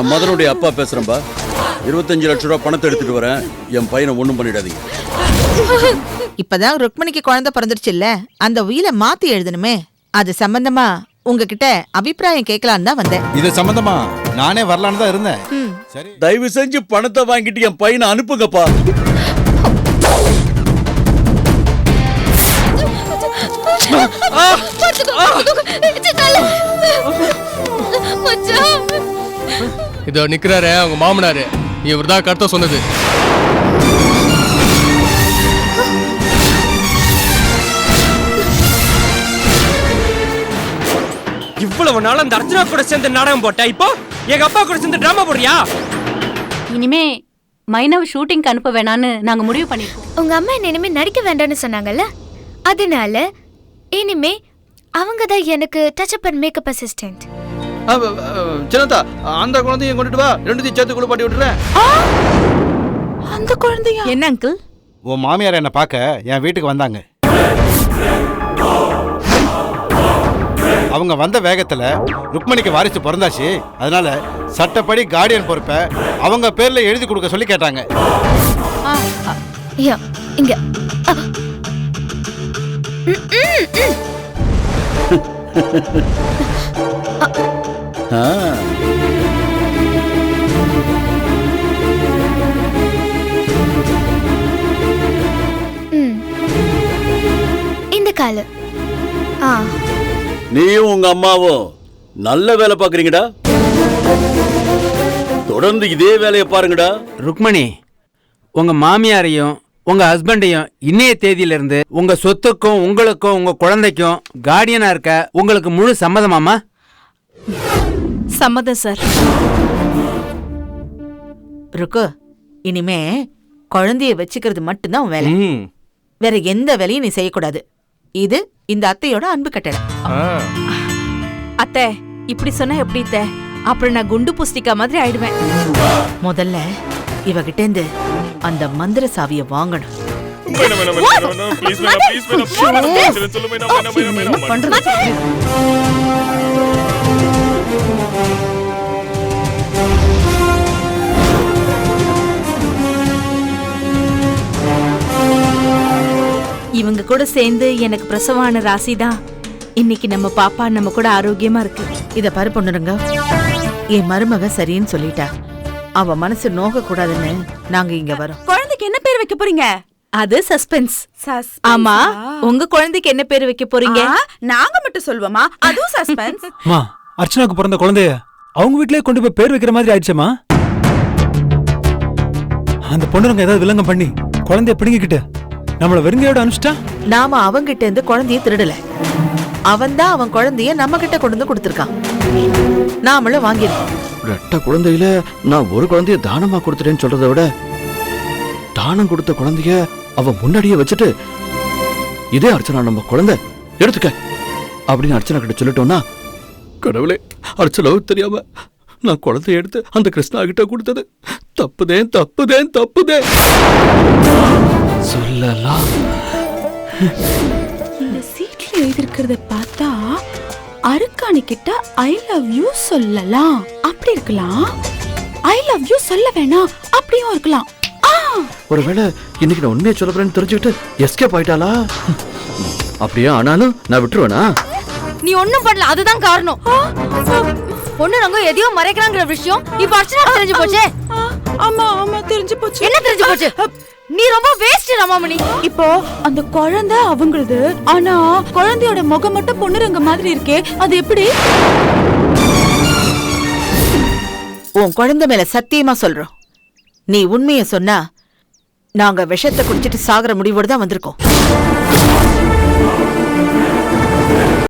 நான் மதனுடைய அப்பா பேசுறேன்பா. 25 லட்சம் ரூபாய் பணத்தை எடுத்துட்டு வரேன். என் பையனை ஒண்ணும் பண்ணிடாதீங்க. இப்பதான் ருக்மணிக்கு குழந்தை பிறந்துருச்சு இல்ல, அந்த உயிலை மாத்தி எழுதணுமே. அது சம்பந்தமா உங்ககிட்ட அபிப்பிராயம் கேட்கலான்னு தான் வந்தேன். இது சம்பந்தமா நானே வரலான்னு தான் இருந்தேன். சரி, தயவு செஞ்சு பணத்தை வாங்கிட்டு என் பையனை அனுப்புங்கப்பா. இதோ நிக்கிறாரு அவங்க மாமனாரு. இவர்தான் கருத்தை சொன்னது. இவ்வளவு நாள் அந்த அர்ச்சனா கூட சேர்ந்து நாடகம் போட்ட, இப்போ எங்க அப்பா கூட சேர்ந்து டிராமா போடுறியா? இனிமே மைனாவை ஷூட்டிங்க்கு அனுப்ப வேணான்னு நாங்க முடிவு பண்ணிருக்கோம். உங்க அம்மா என்ன இனிமே நடிக்க வேண்டாம்னு சொன்னாங்கல்ல, அதனால இனிமே அவங்க தான் எனக்கு touch up and makeup assistant. சின்னதா, அந்த குழந்தைய கொண்டுட்டு வா, ரெண்டுத்தையும் சேர்த்து குளிப்பாட்டி விட்டுறேன். அந்த குழந்தையா? என்ன அங்கிள்? உன் மாமியார் என்ன பார்க்க என் வீட்டுக்கு வந்தாங்க. அவங்க வந்த வேகத்துல ருக்மணிக்கு வாரிசு பிறந்தாச்சு. அதனால சட்டப்படி கார்டியன் பொறுப்பை அவங்க பேர்ல எழுதி கொடுக்க சொல்லி கேட்டாங்க. இங்க இந்த காலு. நீயும் உங்க அம்மாவும் நல்ல வேலை பாக்குறீங்கடா. தொடர்ந்து இதே வேலையை பாருங்கடா. ருக்மணி, உங்க மாமியாரையும் உங்க ஹஸ்பண்டையும் இன்னைய தேதியில இருந்து உங்க சொத்துக்கும் உங்களுக்கும் உங்க குழந்தைக்கும் கார்டியனா இருக்க உங்களுக்கு முழு சம்மதமாமா? சம்மதம் சார். ருக்கு, இனிமே குழந்தைய வச்சுக்கிறது மட்டும்தான் வேலை. வேற எந்த வேலையும் நீ செய்யக்கூடாது. இது இந்த அத்தையோட அன்பு கட்டளை. அத்தை, இப்படி சொன்னா எப்படி அத்தை? அப்புறம் நான் குண்டு புஸ்திகா மாதிரி ஆயிடுவேன். முதல்ல இவகிட்ட இருந்து அந்த மந்திர சாவிய வாங்கணும். இவங்க கூட சேர்ந்து எனக்கு பிரசவான ராசிதான். இன்னைக்கு நம்ம பாப்பா நம்ம கூட ஆரோக்கியமா இருக்கு. இத பாரு பொண்ணுங்க, என் மருமக சரின்னு சொல்லிட்டா. அவ மனசு நோக கூடாதுன்னு நாங்க இங்க வரோம். குழந்தைக்கு என்ன பேர் வைக்க போறீங்க? அது சஸ்பென்ஸ். ஆமா, உங்க குழந்தைக்கு என்ன பேர் வைக்க போறீங்க? நாங்க மட்டும் சொல்வோமா? அதுவும் சஸ்பென்ஸ். மா, அர்ச்சனாக்கு பிறந்த குழந்தைய அவங்க வீட்லயே கொண்டு போய் பேர் வைக்கிற மாதிரி ஆயிடுச்சேமா. அந்த பொண்ணுங்க ஏதாவது வில்லங்கம் பண்ணி குழந்தைய பிடிங்கிக்கிட்டு நம்மள வெறுங்கையோட அனுப்பிச்சிட்டா? நாம அவங்கிட்ட இருந்து குழந்தைய திருடல. அவன் தான் அவன் குழந்தைய நம்ம கிட்ட கொண்டு வந்து கொடுத்திருக்கான். நாமளும் வாங்கிருக்கோம். ரெட்ட குழந்தையில நான் ஒரு குழந்தைய தானமா கொடுத்துட்டேன்னு சொல்றதை விட, தானம் கொடுத்த குழந்தைய அவ முன்னாடியே வச்சுட்டு, இதே அர்ச்சனா நம்ம குழந்தை எடுத்துக்க அப்படின்னு அர்ச்சனா கிட்ட சொல்லிட்டோம்னா, கடவுளே, அர்ச்சனாவும் தெரியாம நான் குழந்தைய எடுத்து அந்த கிருஷ்ணா கிட்ட கொடுத்தது தப்புதேன் தப்புதேன் தப்புதேன் சொல்லலாம். இந்த சீட்ல எழுதிருக்கிறத பார்த்தா அருக்காணி கிட்ட ஐ லவ் யூ சொல்லலாம், அப்படி இருக்கலாம். ஐ லவ் யூ சொல்ல வேணாம், அப்படியும் இருக்கலாம். ஒருவேளை இன்னைக்கு நான் உண்மையை சொல்ல போறேன்னு தெரிஞ்சுக்கிட்டு எஸ்கேப் ஆயிட்டாளா? அப்படியே ஆனாலும் நான் விட்டுருவேனா? நீ ஒண்ணும் பண்ணல, அதுதான் காரணம். பொண்ணு நாங்க எதையோ மறைக்கிறாங்கிற விஷயம் இப்ப அர்ச்சனா தெரிஞ்சு போச்சே. ஆமா ஆமா, தெரிஞ்சு போச்சு. என்ன தெரிஞ்சு போச்சு? நீ ரொம்ப வேஸ்ட் ராமாமணி. இப்போ அந்த குழந்தை அவங்களது, ஆனா குழந்தையோட முகம் மட்டும் பொண்ணுரங்க மாதிரி இருக்கே, அது எப்படி? உன் குழந்தை மேல சத்தியமா சொல்றோம், நீ உண்மைய சொன்னா நாங்க விஷத்தை குடிச்சிட்டு சாகுற முடிவோடு தான் வந்திருக்கோம்.